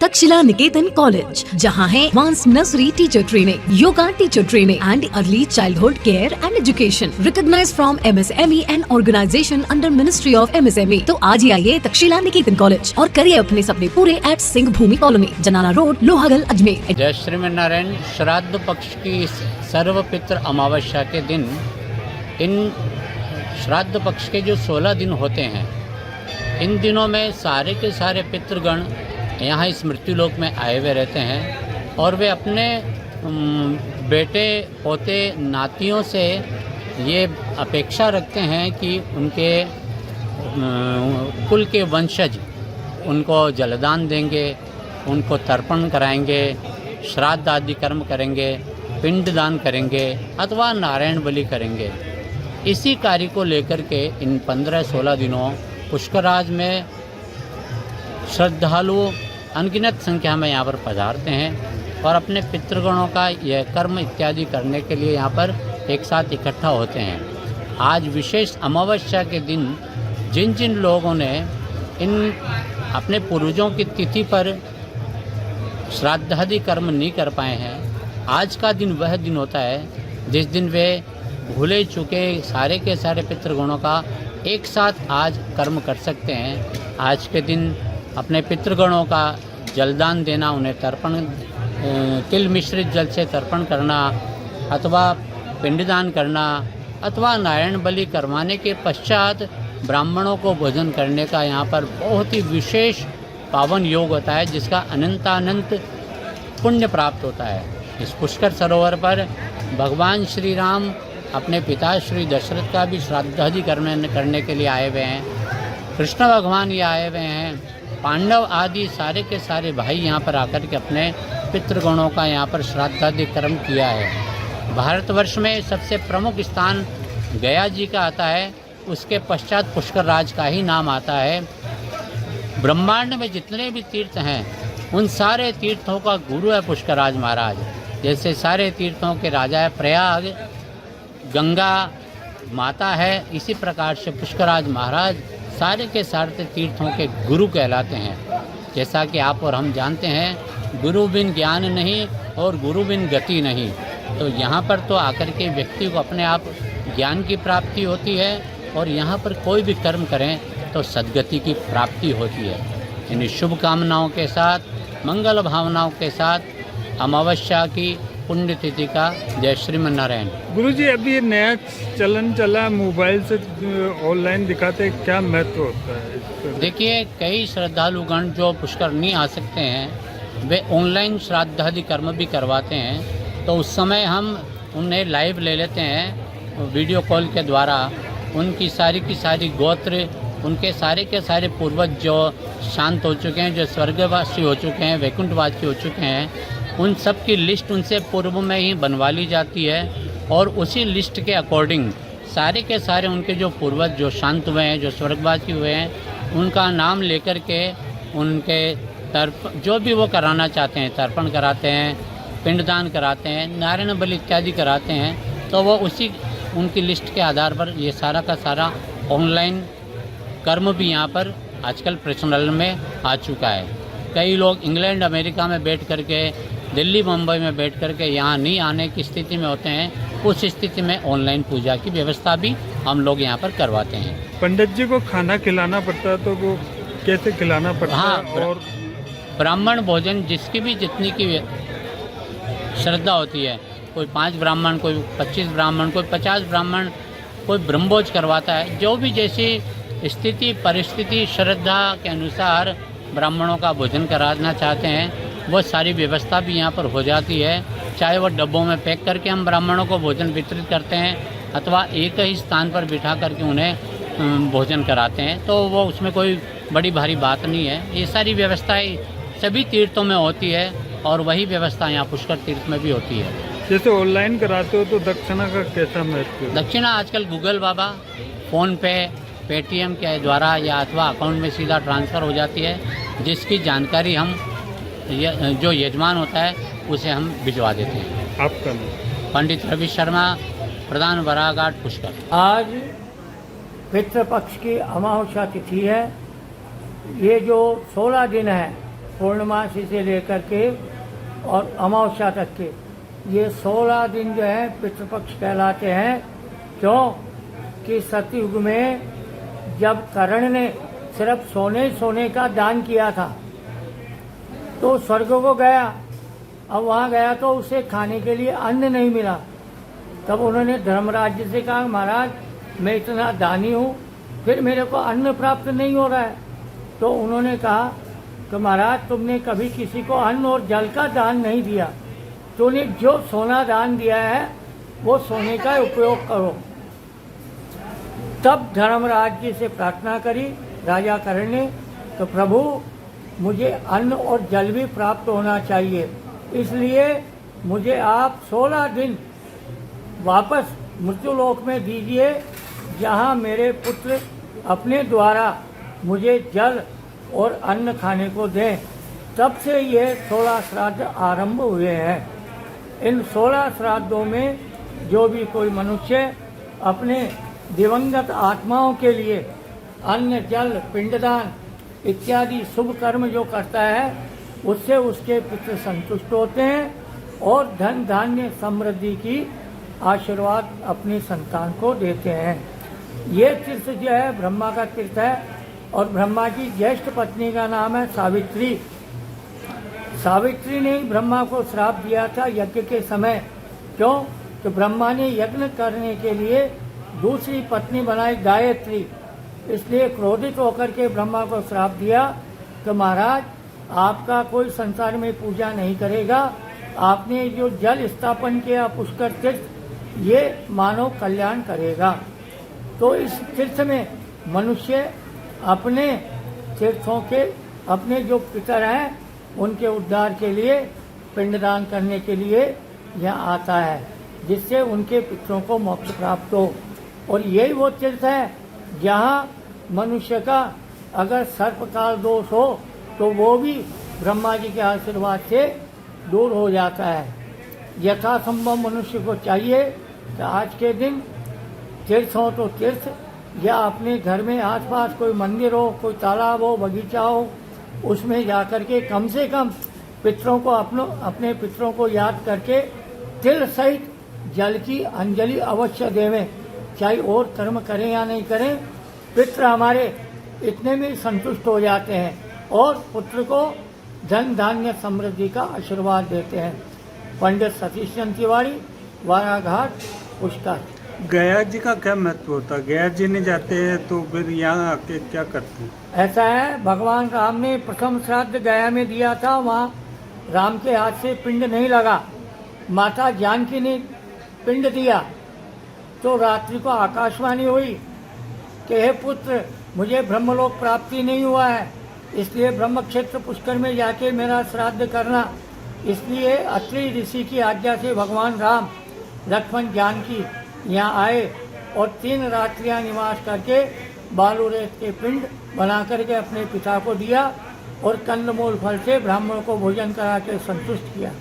तक्षशिला निकेतन college, जहां है advance nursery teacher training, yoga teacher training and early childhood care and education, recognised from MSME and organisation under ministry of MSME। तो आज ही आइए तक्षशिला निकेतन college और करिए अपने सपने पूरे एट सिंह भूमि कॉलोनी, जनाना रोड, लोहागल, अजमेर। जय श्रीमन्नारायण। श्राद्ध पक्ष की सर्वपितृ अमावस्या के दिन, इन श्राद्ध पक्ष के जो 16 दिन होते हैं, इन दिनों में सारे के सारे पितृगण यहाँ इस मृत्युलोक में आए हुए रहते हैं और वे अपने बेटे पोते नातियों से ये अपेक्षा रखते हैं कि उनके कुल के वंशज उनको जलदान देंगे, उनको तर्पण कराएंगे, श्राद्ध आदि कर्म करेंगे, पिंडदान करेंगे अथवा नारायण बलि करेंगे। इसी कार्य को लेकर के इन 15-16 दिनों पुष्कराज में श्रद्धालु अनगिनत संख्या में यहाँ पर पधारते हैं और अपने पितृगणों का यह कर्म इत्यादि करने के लिए यहाँ पर एक साथ इकट्ठा होते हैं। आज विशेष अमावस्या के दिन जिन जिन लोगों ने इन अपने पूर्वजों की तिथि पर श्राद्धादि कर्म नहीं कर पाए हैं, आज का दिन वह दिन होता है जिस दिन वे भूले चुके सारे के सारे पितृगणों का एक साथ आज कर्म कर सकते हैं। आज के दिन अपने पितृगणों का जलदान देना, उन्हें तर्पण तिल मिश्रित जल से तर्पण करना अथवा पिंडदान करना अथवा नारायण बलि करवाने के पश्चात ब्राह्मणों को भोजन करने का यहाँ पर बहुत ही विशेष पावन योग होता है, जिसका अनंतानंत पुण्य प्राप्त होता है। इस पुष्कर सरोवर पर भगवान श्री राम अपने पिता श्री दशरथ का भी श्राद्धादि कर्म करने के लिए आए हुए हैं। कृष्ण भगवान ये आए हुए हैं। पांडव आदि सारे के सारे भाई यहाँ पर आकर के अपने पितृगणों का यहाँ पर श्राद्धादि कर्म किया है। भारतवर्ष में सबसे प्रमुख स्थान गया जी का आता है, उसके पश्चात पुष्कर राज का ही नाम आता है। ब्रह्मांड में जितने भी तीर्थ हैं उन सारे तीर्थों का गुरु है पुष्कर राज महाराज। जैसे सारे तीर्थों के राजा है प्रयाग, गंगा माता है, इसी प्रकार से पुष्कराज महाराज सारे के सारे तीर्थों के गुरु कहलाते हैं। जैसा कि आप और हम जानते हैं, गुरु बिन ज्ञान नहीं और गुरु बिन गति नहीं। तो यहाँ पर तो आकर के व्यक्ति को अपने आप ज्ञान की प्राप्ति होती है और यहाँ पर कोई भी कर्म करें तो सद्गति की प्राप्ति होती है। इन शुभकामनाओं के साथ, मंगल भावनाओं के साथ अमावस्या की पुण्यतिथि का जय श्रीमन्नारायण। गुरुजी, अभी ये नया चलन चला, मोबाइल से ऑनलाइन दिखाते, क्या महत्व होता है? देखिए, कई श्रद्धालुगण जो पुष्कर नहीं आ सकते हैं वे ऑनलाइन श्राद्धादि कर्म भी करवाते हैं। तो उस समय हम उन्हें लाइव ले लेते हैं वीडियो कॉल के द्वारा। उनकी सारी की सारी गोत्र, उनके सारे के सारे पूर्वज जो शांत हो चुके हैं, जो स्वर्गवासी हो चुके हैं, वैकुंठवासी हो चुके हैं, उन सब की लिस्ट उनसे पूर्व में ही बनवा ली जाती है और उसी लिस्ट के अकॉर्डिंग सारे के सारे उनके जो पूर्वज जो शांत हुए हैं, जो स्वर्गवासी हुए हैं, उनका नाम लेकर के उनके जो भी वो कराना चाहते हैं, तर्पण कराते हैं, पिंडदान कराते हैं, नारायण बलि इत्यादि कराते हैं। तो वो उसी उनकी लिस्ट के आधार पर ये सारा का सारा ऑनलाइन कर्म भी यहाँ पर आजकल प्रचलन में आ चुका है। कई लोग इंग्लैंड अमेरिका में बैठ करके, दिल्ली मुंबई में बैठ करके यहाँ नहीं आने की स्थिति में होते हैं। उस स्थिति में ऑनलाइन पूजा की व्यवस्था भी हम लोग यहाँ पर करवाते हैं। पंडित जी को खाना खिलाना पड़ता है, तो वो कैसे खिलाना पड़ता है? और ब्राह्मण भोजन जिसकी भी जितनी की श्रद्धा होती है, कोई 5 ब्राह्मण, कोई 25 ब्राह्मण, कोई 50 ब्राह्मण, कोई ब्रह्मभोज करवाता है। जो भी जैसी स्थिति परिस्थिति श्रद्धा के अनुसार ब्राह्मणों का भोजन कराना चाहते हैं, वो सारी व्यवस्था भी यहाँ पर हो जाती है। चाहे वो डब्बों में पैक करके हम ब्राह्मणों को भोजन वितरित करते हैं अथवा एक ही स्थान पर बिठा करके उन्हें भोजन कराते हैं, तो वो उसमें कोई बड़ी भारी बात नहीं है। ये सारी व्यवस्थाएं सभी तीर्थों में होती है और वही व्यवस्था यहाँ पुष्कर तीर्थ में भी होती है। जैसे ऑनलाइन कराते हो तो दक्षिणा का कैसा महत्व है? दक्षिणा आजकल गूगल बाबा, फ़ोन पे, पेटीएम के द्वारा या अथवा अकाउंट में सीधा ट्रांसफ़र हो जाती है, जिसकी जानकारी हम जो यजमान होता है उसे हम भिजवा देते हैं। आपका नाम? पंडित रवि शर्मा, प्रधान वराघाट पुष्कर। आज पितृपक्ष की अमावस्या तिथि है। ये जो 16 दिन है पूर्णमासी से लेकर के और अमावस्या तक के, ये 16 दिन जो है पितृपक्ष कहलाते हैं। क्यों कि सतयुग में जब कर्ण ने सिर्फ सोने का दान किया था तो स्वर्ग को गया। अब वहाँ गया तो उसे खाने के लिए अन्न नहीं मिला। तब उन्होंने धर्मराज जी से कहा, महाराज मैं इतना दानी हूँ, फिर मेरे को अन्न प्राप्त नहीं हो रहा है। तो उन्होंने कहा कि महाराज तुमने कभी किसी को अन्न और जल का दान नहीं दिया, तूने जो सोना दान दिया है वो सोने का उपयोग करो। तब धर्मराज जी से प्रार्थना करी राजा कर्ण ने, तो प्रभु मुझे अन्न और जल भी प्राप्त होना चाहिए, इसलिए मुझे आप 16 दिन वापस मृत्युलोक में दीजिए, जहाँ मेरे पुत्र अपने द्वारा मुझे जल और अन्न खाने को दें। तब से ये 16 श्राद्ध आरंभ हुए हैं। इन 16 श्राद्धों में जो भी कोई मनुष्य अपने दिवंगत आत्माओं के लिए अन्न जल पिंडदान इत्यादि शुभ कर्म जो करता है, उससे उसके पितृ संतुष्ट होते हैं और धन धान्य समृद्धि की आशीर्वाद अपनी संतान को देते हैं। ये तीर्थ जो है ब्रह्मा का तीर्थ है और ब्रह्मा की ज्येष्ठ पत्नी का नाम है सावित्री। सावित्री ने ब्रह्मा को श्राप दिया था यज्ञ के समय। क्यों कि ब्रह्मा ने यज्ञ करने के लिए दूसरी पत्नी बनाई गायत्री, इसलिए क्रोधित होकर के ब्रह्मा को श्राप दिया कि महाराज आपका कोई संसार में पूजा नहीं करेगा, आपने जो जल स्थापन किया पुष्कर तीर्थ, ये मानव कल्याण करेगा। तो इस तीर्थ में मनुष्य अपने तीर्थों के अपने जो पितर हैं उनके उद्धार के लिए पिंडदान करने के लिए यहाँ आता है, जिससे उनके पितरों को मोक्ष प्राप्त हो। और यही वो तीर्थ है जहाँ मनुष्य का अगर सर्पकाल दोष हो तो वो भी ब्रह्मा जी के आशीर्वाद से दूर हो जाता है। यथासंभव मनुष्य को चाहिए कि आज के दिन तीर्थ हो तो तीर्थ, या अपने घर में आसपास कोई मंदिर हो, कोई तालाब हो, बगीचा हो, उसमें जाकर के कम से कम पितरों को अपने पितरों को याद करके तिल सहित जल की अंजलि अवश्य देवें। चाहे और कर्म करें या नहीं करें, पितृ हमारे इतने में संतुष्ट हो जाते हैं और पुत्र को धन धान्य समृद्धि का आशीर्वाद देते हैं। पंडित सतीश चंद्र तिवारी, वाराघाट, पुष्कर। गया जी का क्या महत्व होता है? गया जी नहीं जाते हैं तो फिर यहाँ आके क्या करते हैं? ऐसा है, भगवान राम ने प्रथम श्राद्ध गया में दिया था, वहाँ राम के हाथ से पिंड नहीं लगा, माता जानकी ने पिंड दिया। तो रात्रि को आकाशवाणी हुई कि हे पुत्र, मुझे ब्रह्मलोक प्राप्ति नहीं हुआ है, इसलिए ब्रह्म क्षेत्र पुष्कर में जाके मेरा श्राद्ध करना। इसलिए अत्रि ऋषि की आज्ञा से भगवान राम, लक्ष्मण, जानकी यहाँ आए और 3 रात्रियां निवास करके बालू रेत के पिंड बना करके अपने पिता को दिया और कंदमूल फल से ब्राह्मणों को भोजन करा के संतुष्ट किया।